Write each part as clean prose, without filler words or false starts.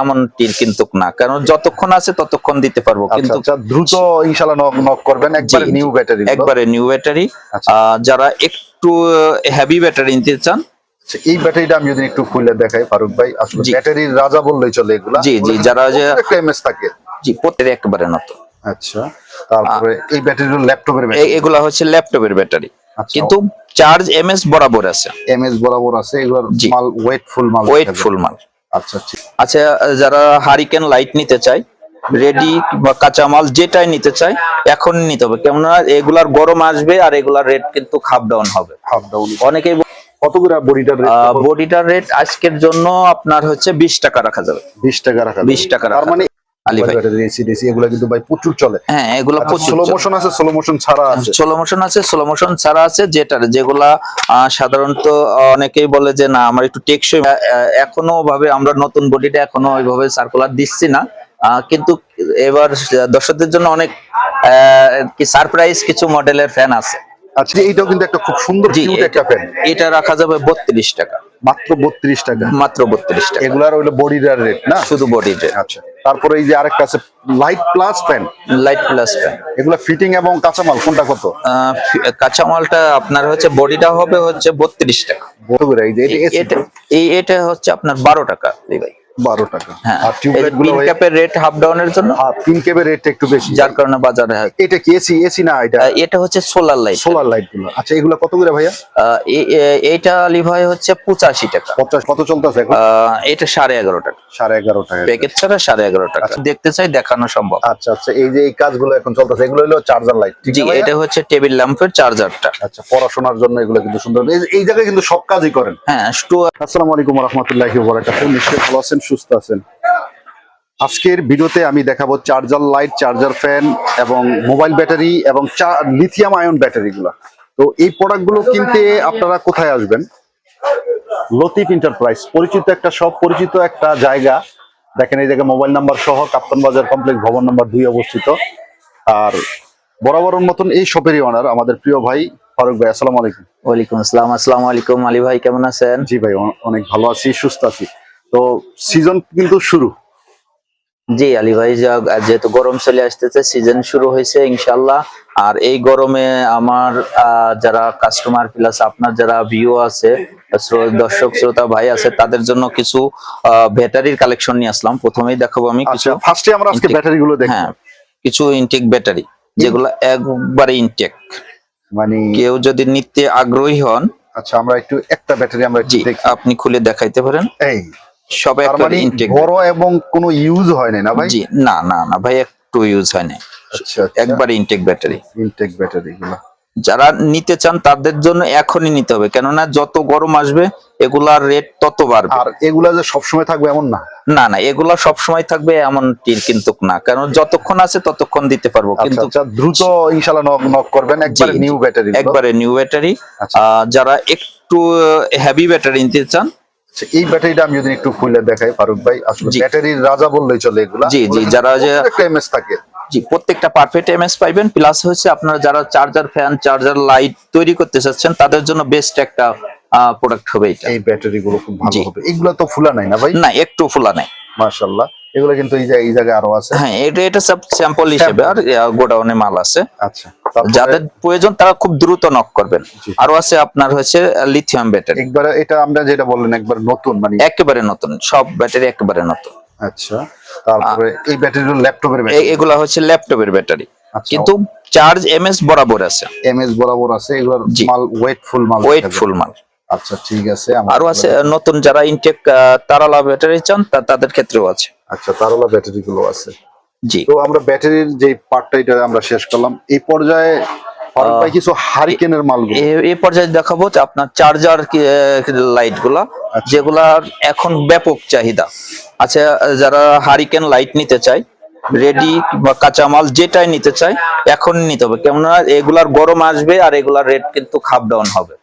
এমন টির কিন্তু না, কারণ যতক্ষণ আছে ততক্ষণ দিতে পারবো, কিন্তু দ্রুত ইনশাআল্লাহ নক করবেন। একবারে নিউ ব্যাটারি, একবারে নিউ ব্যাটারি। যারা একটু হেভি ব্যাটারি নিতে চান, এই ব্যাটারিটা আমি যদি একটু খুলে দেখাই ফারুক ভাই, আসলে ব্যাটারির রাজা বললেই চলে এগুলা। জি জি, যারা যে একটা এমএস থাকে, জি প্রত্যেক একবারে নতুন। আচ্ছা, তারপরে এই ব্যাটারিগুলো ল্যাপটপের ব্যাটারি, এগুলা হচ্ছে ল্যাপটপের ব্যাটারি, কিন্তু চার্জ এমএস বরাবর আছে, এমএস বরাবর আছে। এগুলোর মাল ওয়েটফুল মাল। আচ্ছা ঠিক। আচ্ছা, যারা হারিকেন লাইট নিতে চায়, রেডি বা কাঁচামাল যেটাই নিতে চায় এখন নিতে হবে, কেননা এগুলার গরম আসবে আর এগুলার রেট কিন্তু হাফ ডাউন হবে। অনেকেই কতগুলো বডিটার রেট আজকের জন্য আপনার হচ্ছে 20 টাকা রাখা যাবে। 20 টাকা রাখা, 20 টাকা রাখা। তার মানে আলী ভাই এসিডিসি এগুলা কিন্তু ভাই প্রচুর চলে। হ্যাঁ, এগুলা প্রচুর। স্লো মোশন আছে, স্লো মোশন ছাড়া আছে, স্লো মোশন ছাড়া আছে, যেগুলা সাধারণত অনেকেই বলে যে না আমার একটু টেকসই, এখনো ভাবে আমরা নতুন বডিটা এখনো ওইভাবে সার্কুলার দিচ্ছি না, কিন্তু এবার দর্শকদের জন্য অনেক কি সারপ্রাইজ কিছু মডেলের ফ্যান আছে। আচ্ছা, এইটাও কিন্তু একটা খুব সুন্দর কিউট একটা ফ্যান। এটা রাখা যাবে 32 টাকা, মাত্র 32 টাকা, মাত্র 32 টাকা। এগুলার হলো বডির রেট না, শুধু বডির রেট। আচ্ছা, তারপরে এই যে আরেকটা আছে লাইট প্লাস ফ্যান। এগুলা ফিটিং এবং কাঁচামাল কোনটা কত? কাঁচামালটা আপনার হচ্ছে বডিটা হবে হচ্ছে 32 টাকা। এটা হচ্ছে আপনার 12 টাকা ভাই। 12 টাকা। আর টিউবলাইট গুলো ক্যাপের রেট হাফ ডাউনের জন্য, পিন ক্যাপের রেট একটু বেশি, যার কারণে বাজারে। এটা কি এসি না? এটা হচ্ছে সোলার লাইট গুলো। আচ্ছা, এগুলো কত করে ভাইয়া? এটা আলী ভাই হচ্ছে 85 টাকা। 50 কত চলতেছে এখন? এটা 11.5 টাকা। 11.5 টাকা প্যাকেজ ছাড়া 11.5 টাকা। দেখতে চাই দেখানো সম্ভব। আচ্ছা আচ্ছা, এই যে এই কাজগুলো এখন চলতেছে, এগুলো হলো চার্জার লাইট। জি, এটা হচ্ছে টেবিল ল্যাম্পের চার্জারটা। আচ্ছা, পড়াশোনার জন্য এগুলো কিন্তু সুন্দর। এই জায়গায় কিন্তু সব কাজই করেন। হ্যাঁ। আসসালামু আলাইকুম ওয়া রাহমাতুল্লাহি ওয়া বারাকাতুহু। নিশ্চয়ই ভালো আছেন, সুস্থ আছেন। আজকের ভিডিওতে আমি দেখাবো চার্জার লাইট, চার্জার ফ্যান এবং মোবাইল ব্যাটারি এবং লিথিয়াম আয়ন ব্যাটারিগুলো। তো এই প্রোডাক্টগুলো কিনতে আপনারা কোথায় আসবেন? লতিফ এন্টারপ্রাইজ, পরিচিত একটা শপ, পরিচিত একটা জায়গা। দেখেন এই জায়গায় মোবাইল নাম্বার সহ কাপ্তান বাজার কমপ্লেক্স ভবন নাম্বার 2 অবস্থিত। আর বরাবরের মতন এই শপেরই ওনার আমাদের প্রিয় ভাই ফারুক ভাই। আসসালামু আলাইকুম। ওয়ালাইকুম আসসালাম। আসসালামু আলাইকুম আলী ভাই, কেমন আছেন? জি ভাই, অনেক ভালো আছি, সুস্থ আছি। তো সিজন কিন্তু শুরু। জি আলী ভাই, যেহেতু গরম চলে আসতেছে, সিজন শুরু হয়েছে ইনশাআল্লাহ। আর এই গরমে আমার যারা কাস্টমার প্লাস আপনার যারা ভিউ আছে, দর্শক শ্রোতা ভাই আছে, তাদের জন্য কিছু ব্যাটারির কালেকশন নিয়ে আসলাম। প্রথমেই দেখাবো আমি কিছু। ফার্স্টে আমরা আজকে ব্যাটারিগুলো দেখব। হ্যাঁ, কিছু ইনটেক ব্যাটারি, যেগুলো একবারে ইনটেক, মানে কেউ যদি নিতে আগ্রহী হন। আচ্ছা, আমরা একটু একটা ব্যাটারি আমরা জি, আপনি খুলে দেখাইতে পারেন। এই সব একবারে ইনটেক, বড় এবং কোনো ইউজ হয় না ভাই? জি না না না ভাই, একটু ইউজ হয় না। আচ্ছা, একবারে ইনটেক ব্যাটারি। ইনটেক ব্যাটারিগুলো যারা নিতে চান তাদের জন্য এখনই নিতে হবে, কেননা যত গরম আসবে এগুলার রেট তত বাড়বে। আর এগুলা যে সবসময় থাকবে এমন না। না না, এগুলা সবসময় থাকবে এমন টির কিন্তু না, কারণ যতক্ষণ আছে ততক্ষণ দিতে পারবো, কিন্তু দ্রুত ইনশাআল্লাহ নক করবেন। একবারে নিউ ব্যাটারি, একবারে নিউ ব্যাটারি। যারা একটু হেভি ব্যাটারি নিতে চান, এই ব্যাটারিটা আমি যদি একটু খুলে দেখাই ফারুক ভাই, আসলে ব্যাটারির রাজা বললেই চলে এগুলা। জি জি, যারা যে একটা এমএস থাকে, জি প্রত্যেকটা পারফেক্ট এমএস পাইবেন। প্লাস হচ্ছে আপনারা যারা চার্জার ফ্যান, চার্জার লাইট তৈরি করতে চাচ্ছেন, তাদের জন্য বেস্ট একটা প্রোডাক্ট হবে এটা। এই ব্যাটারিগুলো খুব ভালো হবে। এগুলা তো ফুলা নাই না ভাই? না, একটু ফুলা নাই, মাশাআল্লাহ। এগুলো কিন্তু এই জায়গায় আরো আছে। হ্যাঁ, এটা সব স্যাম্পল হিসেবে, আর গোডাউনে মাল আছে। আচ্ছা, যাদের প্রয়োজন তারা খুব দ্রুত নক করবেন। আরো আছে আপনার হচ্ছে লিথিয়াম ব্যাটারি। একবারে এটা আমরা যেটা বললেন একবার নতুন, মানে একেবারে নতুন, সব ব্যাটারি একেবারে নতুন। আচ্ছা, তারপরে এই ব্যাটারিগুলো ল্যাপটপের ব্যাটারি, এগুলা হচ্ছে ল্যাপটপের ব্যাটারি, কিন্তু চার্জ এমএস বরাবর আছে। এমএস বরাবর আছে। এগুলোর মাল ওয়েটফুল মাল। আচ্ছা ঠিক আছে। আরো আছে নতুন যারা ইনটেক তারালা ব্যাটারি চান তাদের ক্ষেত্রেও আছে। আচ্ছা, তারালা ব্যাটারি গুলো আছে। জি, তো আমরা ব্যাটারির যে পার্টটা এটা আমরা শেষ করলাম। এই পর্যায়ে কিছু হারিকেনের মালগুলো এই পর্যায়ে দেখাবো আপনার চার্জার লাইট গুলা, যেগুলার এখন ব্যাপক চাহিদা আছে। যারা হারিকেন লাইট নিতে চায়, রেডি বা কাঁচামাল যেটাই নিতে চায় এখন নিতে হবে, কেননা এগুলার গরম আসবে আর এগুলার রেট কিন্তু হাফ ডাউন হবে।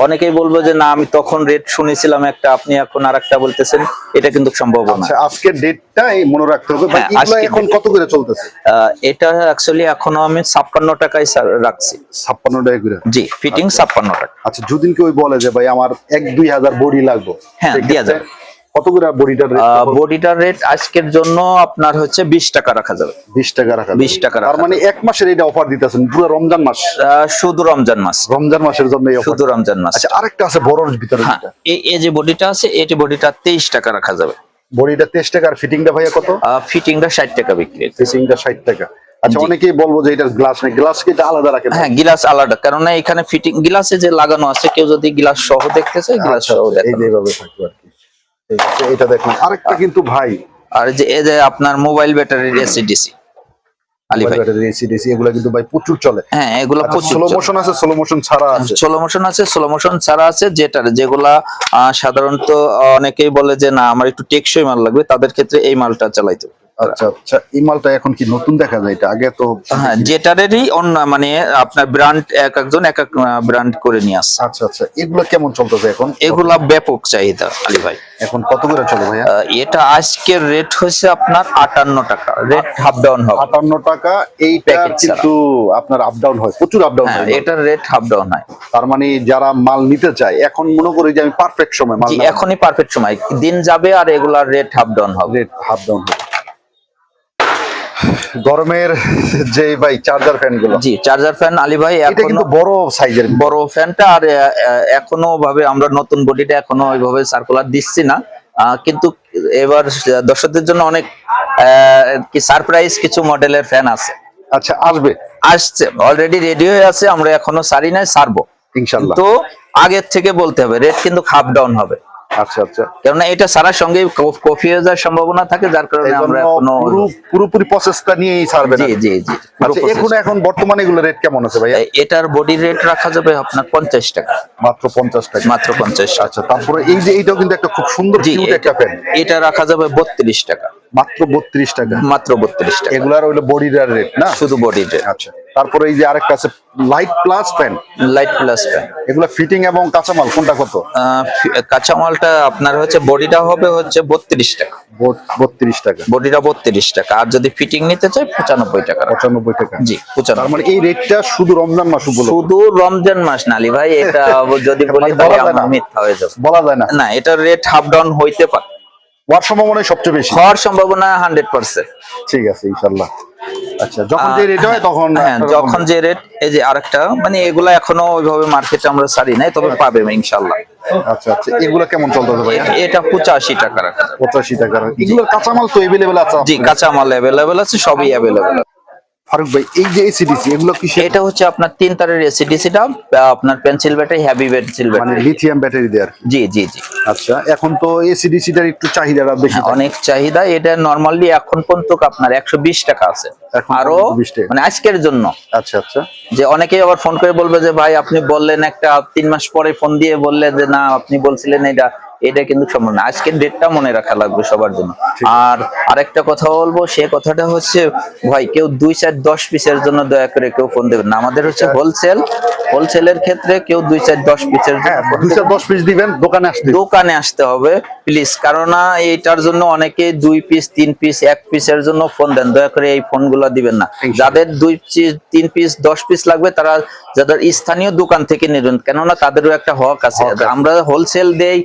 অনেকেই বলবো যে না আমি তখন রেট শুনেছিলাম একটা, আপনি এখন আরেকটা বলতেছেন, এটা কিন্তু সম্ভব না। আচ্ছা, আজকের ডেটটা মনে রাখতে হবে ভাই। এগুলা এখন কত করে চলতেছে? এটা অ্যাকচুয়ালি এখনো আমি 56 টাকায় রাখছি। 56 টাকা করে? জি, ফিটিং 56 টাকা। আচ্ছা, যদি কেউ বলে যে ভাই আমার 1-2 হাজার বডি লাগবে, হ্যাঁ দেয়া যাবে। কত করে বডিটার রেট? বডিটার রেট আজকের জন্য আপনার হচ্ছে 20 টাকা রাখা যাবে। 20 টাকা রাখা 20 টাকা তার রাখা মানে এক মাসের এটা অফার দিতেছেন পুরো রমজান মাস? শুধু রমজান মাস, রমজান মাসের জন্য এই অফার। শুধু রমজান মাস। আচ্ছা আরেকটা আছে বড়র ভিতরে হ্যাঁ, যেটা, এই যে বডিটা আছে, এটি বডিটা 23 টাকা রাখা যাবে। বডিটা 23 টাকা আর ফিটিংটা ভাইয়া কত? ফিটিংটা 60 টাকা বিক্রি হচ্ছে। ফিটিংটা 60 টাকা। আচ্ছা জি। অনেকেই বলবো যে এটার গ্লাস নেই, গ্লাস কি এটা আলাদা রাখেন? হ্যাঁ, গ্লাস আলাদা, কারণ এখানে ফিটিং গ্লাসে যে লাগানো আছে, কেউ যদি গ্লাস সহ দেখতে চায় গ্লাস আচ্ছা, সহ এই দেখতে যে এইভাবে থাকবে আর কি। ঠিক আছে, এটা দেখুন। আরেকটা কিন্তু ভাই, আর এই যে আপনার মোবাইল ব্যাটারির এসিডিসি আলী ভাই, এসিডিসি এগুলা কিন্তু ভাই প্রচুর চলে। হ্যাঁ এগুলো প্রচুর স্লো মোশন আছে, স্লো মোশন ছাড়া আছে। স্লো মোশন আছে, স্লো মোশন ছাড়া আছে, যেগুলা সাধারণত অনেকেই বলে যে না আমার একটু টেকসই মাল লাগবে, তাদের ক্ষেত্রে এই মালটা চালাইতে হবে। আচ্ছা আচ্ছা, এই মালটা এখন কি নতুন দেখা যায়? এটা আগে তো হ্যাঁ, যেটারই অন্য মানে আপনার ব্র্যান্ড এক একজন এক এক ব্র্যান্ড করে নিয়ে আসছে। আচ্ছা আচ্ছা, এগুলো কেমন চলতেছে এখন? এগুলা ব্যাপক চাহিদা আলী ভাই। এখন কত করে চলে ভাইয়া? এটা আজকের রেট হচ্ছে আপনার 58 টাকা, রেট হাফ ডাউন হবে। 58 টাকা। এইটা Packet ছাড়া। কিন্তু আপনার আপ ডাউন হয়, প্রচুর আপ ডাউন হ্যাঁ, হয়। এটার রেট হাফ ডাউন হয়। তার মানে যারা মাল নিতে চায় এখন মনে করি যে আমি পারফেক্ট সময় মাল জি, এখনই পারফেক্ট সময়, দিন যাবে আর এগুলার রেট হাফ ডাউন হবে। রেট হাফ ডাউন হবে। গরমের যে ভাই চার্জার ফ্যান গুলো, জি, চার্জার ফ্যান আলী ভাই এটা এখনো কিন্তু বড় সাইজের। বড় ফ্যানটা, আর এখনো ভাবে আমরা নতুন বডিটা এখনো ওইভাবে সার্কুলার দিচ্ছি না, কিন্তু এবার দর্শকদের জন্য অনেক কি সারপ্রাইজ কিছু মডেলের ফ্যান আছে। আচ্ছা আসবে, আসছে, অলরেডি রেডি হয়ে আছে, আমরা এখনো সারি নাই, সারবো ইনশাল্লাহ। তো আগের থেকে বলতে হবে রেট কিন্তু হাফ ডাউন হবে, আচ্ছা আচ্ছা, কেননা এটা সারার সঙ্গে কফি হয়ে যাওয়ার সম্ভাবনা থাকে, যার কারণে আমরা এখনো পুরোপুরি প্রসেসটা নিয়েই ছাড়বে না। জি জি জি। আচ্ছা এখন বর্তমানে এগুলো রেট কেমন আছে ভাইয়া? এটার বডি রেট রাখা যাবে আপনার 50 টাকা, মাত্র 50 টাকা। মাত্র 50 টাকা। আচ্ছা, তারপরে এই যে এইটাও কিন্তু একটা খুব সুন্দর জি, কিউট একটা ফ্যান, এটা রাখা যাবে 32 টাকা, মাত্র 32 টাকা। মাত্র 32 টাকা, এগুলার হইলো বডির রেট না? শুধু বডি রেট। আচ্ছা, তারপরে এই যে আরেকটা আছে light plus fan, light plus fan. এগুলা ফিটিং এবং কাঁচামাল কোনটা কত? কাঁচামালটা আপনার হচ্ছে বডিটা হবে হচ্ছে 32 টাকা, 32 টাকা, বডিটা 32 টাকা, আর যদি ফিটিং নিতে চাই 95 টাকা। 95 টাকা। জি, তার 95। মানে এই রেটটা শুধু রমজান মাস উপলক্ষে? শুধু রমজান মাস না আলী ভাই, এটা যদি বলি মানে তাহলে বলা যায় না। আমার মিথ্যা হয়ে যাবে। বলা যায় না, না, এটার রেট হাফ ডাউন হইতে পারে, হওয়ার সম্ভাবনা সবচেয়ে বেশি, হওয়ার সম্ভাবনা 100%। ঠিক আছে ইনশাআল্লাহ। আচ্ছা, যখন যে রেট হয় তখন হ্যাঁ, যখন যে রেট, এই যে আরেকটা মানে এগুলা এখনো ওইভাবে মার্কেটে আমরা ছাড়ি নাই, তবে পাবে ইনশাআল্লাহ। আচ্ছা আচ্ছা, এগুলা কেমন চলতেছে ভাইয়া? এটা 85 টাকা রাখা যাবে। 85 টাকা। এগুলোর কাঁচামাল তো अवेलेबल আছে? জি, কাঁচামাল অ্যাভেলেবেল আছে, সবই অ্যাভেলেবেল। ফারুক ভাই, এই যে এসিডিসি এগুলো কি এটা হচ্ছে আপনার 3 তারের এসিডিসিটা, আপনার পেন্সিল ব্যাটারি, হেভি পেন্সিল মানে ব্যাটারি। লিথিয়াম ব্যাটারি দেয়ার? জি জি জি। আচ্ছা, এখন তো এসিডিসিটার একটু চাহিদাটা বেশি থাকে। অনেক চাহিদা, এটা নরমালি এখন পর্যন্ত আপনার 120 টাকা আছে, এখন আরো 120 টাকা। মানে আজকের জন্য। আচ্ছা আচ্ছা, যে অনেকেই আবার ফোন করে বলবে যে ভাই আপনি বললেন একটা, 3 মাস পরে ফোন দিয়ে বললেন যে না আপনি বলছিলেন এটা কিন্তু সম্ভব না, আজকের ডেটটা মনে রাখা লাগবে সবার জন্য। আর আরেকটা কথা বলবো, সে কথাটা হচ্ছে ভাই কেউ 2 4 10 পিসের জন্য দয়া করে কেউ ফোন দেবেন না, আমাদের হচ্ছে হোলসেলের ক্ষেত্রে কেউ 2 4 10 পিসের জন্য হ্যাঁ 210 পিস দিবেন, দোকানে আসতে হবে প্লিজ, কারণ এইটার জন্য অনেকে 2 পিস 3 পিস 1 পিসের জন্য ফোন দেন, দয়া করে এই ফোনগুলো দিবেন না। যাদের 2 পিস 3 পিস 10 পিস লাগবে তারা যাদের স্থানীয় দোকান থেকে নেবেন, কেননা তাদেরও একটা হক আছে। আমরা হোলসেল দেই,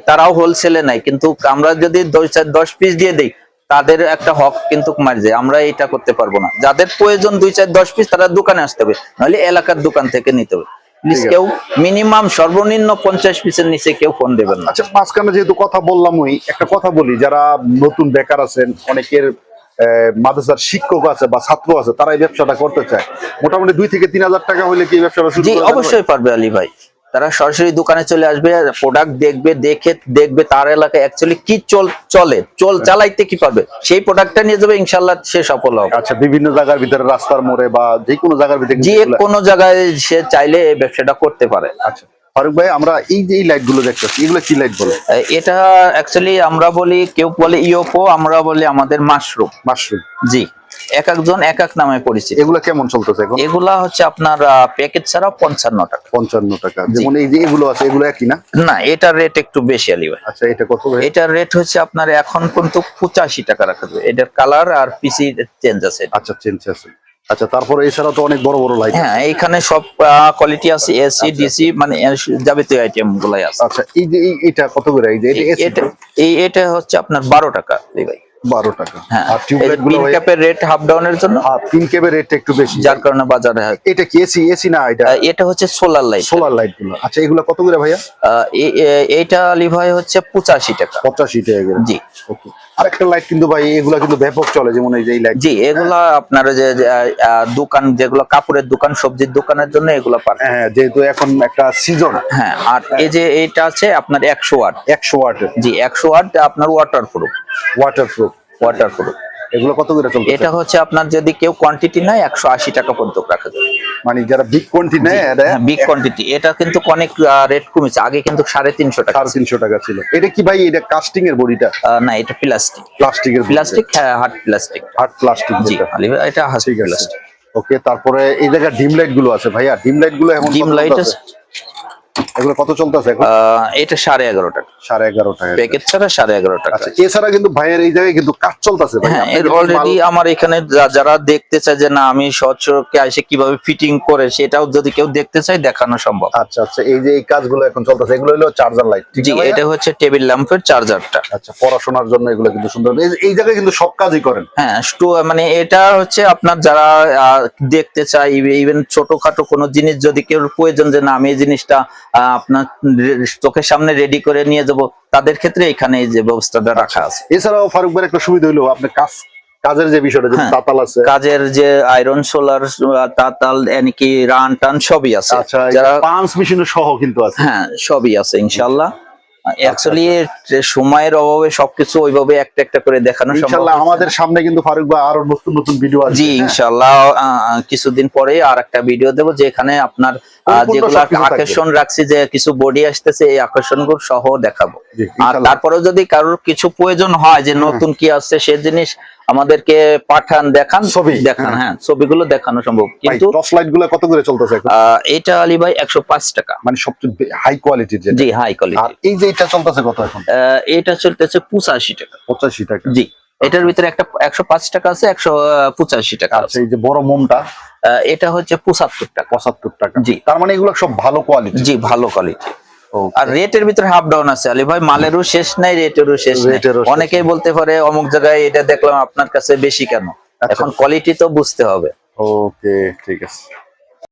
তারাও হোলসেলে নাই, কিন্তু আমরা যদি 2 4 10 পিস দিয়ে দেই তাদের একটা হক কিন্তু মার যায়, আমরা এটা করতে পারবো না। যাদের প্রয়োজন 2 4 10 পিস তারা দোকানে আসতে হবে, নাহলে এলাকার দোকান থেকে নিতে হবে প্লিজ। কেউ মিনিমাম সর্বনিম্ন 50 পিসের নিচে কেউ ফোন দেবেন না। আচ্ছা, মাঝখানে যেহেতু কথা বললাম, ওই একটা কথা বলি, যারা নতুন বেকার আছেন, অনেকের মাদ্রাসার শিক্ষক আছে বা ছাত্র আছে, তারা এই ব্যবসাটা করতে চায়, মোটামুটি 2 থেকে 3 হাজার টাকা হলে কি এই ব্যবসাটা শুরু জি, করা যাবে? অবশ্যই পারবে আলী ভাই। তারা সরাসরি দোকানে চলে আসবে, প্রোডাক্ট দেখবে তার এলাকায় অ্যাকচুয়ালি কি চালাইতে কি পারবে, সেই প্রোডাক্টটা নিয়ে যাবে, ইনশাআল্লাহ সে সফল হবে। আচ্ছা, বিভিন্ন জায়গার ভিতরে, রাস্তার মোড়ে বা যে কোনো জায়গার ভিতরে যে কোনো জায়গায় সে চাইলে এই ব্যবসাটা করতে পারে। আচ্ছা ফারুক ভাই, আমরা এই যে এই লাইট গুলো দেখতেছি, এগুলো কি লাইট বলে? এটা অ্যাকচুয়ালি আমরা বলি, কেউ বলে ইওপো, আমরা বলি আমাদের মাশরুম। জি, এক একজন এক এক নামে পরিচিত। এগুলো কেমন চলতেছে এখন? এগুলা হচ্ছে আপনার প্যাকেজ ছাড়া 55 টাকা। 55 টাকা। যেমন এই যে এগুলো আছে, এগুলো একই না? না, এটার রেট একটু বেশি আলী ভাই। আচ্ছা, এটা কত ভাই? এটার রেট হচ্ছে আপনার এখন পর্যন্ত 85 টাকা রাখা যাবে। এটার কালার আর পিসি চেঞ্জ আছে। আচ্ছা, চেঞ্জ আছে। আচ্ছা, তারপরে এছাড়া তো অনেক বড় বড় লাইট। হ্যাঁ, এইখানে সব কোয়ালিটি আছে, এসি ডিসি মানে যাবতীয় আইটেম গুলাই আছে। আচ্ছা, এই যে এটা কত করে? এই যে এটা এটা হচ্ছে আপনার 12 টাকা ভাই। 12 টাকা। হ্যাঁ, আর টিউবলাইট গুলো পিন ক্যাপের রেট হাফ ডাউনের জন্য, পিন ক্যাপের রেটটা একটু বেশি, যার কারণে বাজারে এটা কি এসি? এসি না, এটা এটা হচ্ছে সোলার লাইট। সোলার লাইট গুলো। আচ্ছা, এগুলো কত করে ভাইয়া? এইটা আলী ভাই হচ্ছে 85 টাকা। 85 টাকা করে। জি। ওকে। আরেকটা লাইট কিন্তু ভাই, এগুলা কিন্তু ব্যাপক চলে, যেমন এই যে এই লাইট। জি, এগুলা আপনার যে দোকান, যেগুলো কাপড়ের দোকান, সবজির দোকানের জন্য এগুলা পারফেক্ট। হ্যাঁ, যেহেতু এখন একটা সিজন। হ্যাঁ, আর এই যে এইটা আছে আপনার 100 ওয়াট। 100 ওয়াটের। জি, 100 ওয়াট আপনার ওয়াটারপ্রুফ। ওয়াটারপ্রুফ। এগুলো কত করে চলছে? এটা হচ্ছে আপনার যদি কেউ কোয়ান্টিটি নেয় 180 টাকা পর্যন্ত রাখা যায়। মানে যারা বিগ কোয়ান্টিটি নেয়, বিগ কোয়ান্টিটি, এটা কিন্তু অনেক রেট কমেছে, আগে কিন্তু 350 টাকা। 350 টাকা ছিল। এটা কি ভাই, এটা কাস্টিং এর বডিটা? না, এটা প্লাস্টিক। প্লাস্টিকের? প্লাস্টিক, হ্যাঁ, হার্ড প্লাস্টিক। Hard plastic. জি আলী ভাই, এটা হার্ড ঠিক আছে। প্লাস্টিক। ওকে, তারপরে এই জায়গায় ডিম লাইট গুলো আছে ভাইয়া, ডিম লাইট গুলো এখন ডিম লাইট এগুলো কত চলতেছে এখন? এটা 11.5 টাকা। 11.5 টাকা প্যাকেট ছাড়া 11.5 টাকা। আচ্ছা, এছাড়া কিন্তু ভাইয়ের এই জায়গায় কিন্তু কাজ চলতেছে ভাই। হ্যাঁ, এর অলরেডি আমার এখানে যারা দেখতে চায় যে না আমি সচরকে এসে কিভাবে ফিটিং করে, সেটাও যদি কেউ দেখতে চায় দেখানো সম্ভব। আচ্ছা আচ্ছা, এই যে এই কাজগুলো এখন চলতেছে, এগুলো হলো চার্জার লাইট। জি, এটা হচ্ছে টেবিল ল্যাম্পের চার্জারটা। আচ্ছা, পড়াশোনার জন্য এগুলো কিন্তু সুন্দর। এই জায়গায় কিন্তু সব কাজই করেন। হ্যাঁ, মানে এটা হচ্ছে আপনার যারা দেখতে চায়, ইভেন ছোটখাটো কোনো জিনিস যদি কেউ প্রয়োজন যে না আমি এই জিনিসটা আপনার চোখের সামনে রেডি করে নিয়ে যাব, তাদের ক্ষেত্রে এখানে এই যে ব্যবস্থাটা রাখা আছে। এছাড়াও ফারুক ভাই একটা সুবিধা হলো, আপনি কাজের যে বিষয়টা, যে তাতাল আছে, কাজের যে আয়রন, সোলার, তাতাল, এমনকি রান টান সবই আছে। আচ্ছা, যারা পাঁচ মেশিন সহ কিন্তু আছে। হ্যাঁ, সবই আছে ইনশাআল্লাহ। অ্যাকচুয়ালি সময়ের অভাবে সবকিছু ওইভাবে একটা একটা করে দেখানো সম্ভব। ইনশাআল্লাহ আমাদের সামনে কিন্তু ফারুক ভাই আরো নতুন নতুন ভিডিও আসবে। জি, ইনশাআল্লাহ কিছুদিন পরে আর একটা ভিডিও দেব, যেখানে আপনার যেগুলো আকর্ষণ রাখছি, যে কিছু বডি আসতেছে, এই আকর্ষণগুলো সহ দেখাবো। আর তারপরেও যদি কারোর কিছু প্রয়োজন হয় যে নতুন কি আসছে, সে জিনিস আমাদেরকে পাঠান, দেখান, ছবি দেখান। হ্যাঁ, ছবিগুলো দেখানো সম্ভব। কিন্তু টর্চ লাইট গুলো কত করে চলতেছে এখন? এটা আলী ভাই 105 টাকা, মানে সবচেয়ে হাই কোয়ালিটির। জি, হাই কোয়ালিটি। আর এই যে এটা চলতেছে কত এখন? এটা চলতেছে 85 টাকা। 85 টাকা। জি, এটার ভিতরে একটা 105 টাকা আছে, 185 টাকা আছে। এই যে বড় মোমটা, এটা হচ্ছে 75 টাকা। 75 টাকা। জি, তার মানে এগুলো সব ভালো কোয়ালিটি। জি, ভালো কোয়ালিটি। আর রেটের ভিতরে হাফ ডাউন আছে আলী ভাই, মালেরও শেষ নাই, রেটেরও শেষ নাই। অনেকেই বলতে পারে অমুক জায়গায় এটা দেখলাম আপনার কাছে বেশি কেন, এখন কোয়ালিটি তো বুঝতে হবে। ওকে, ঠিক আছে।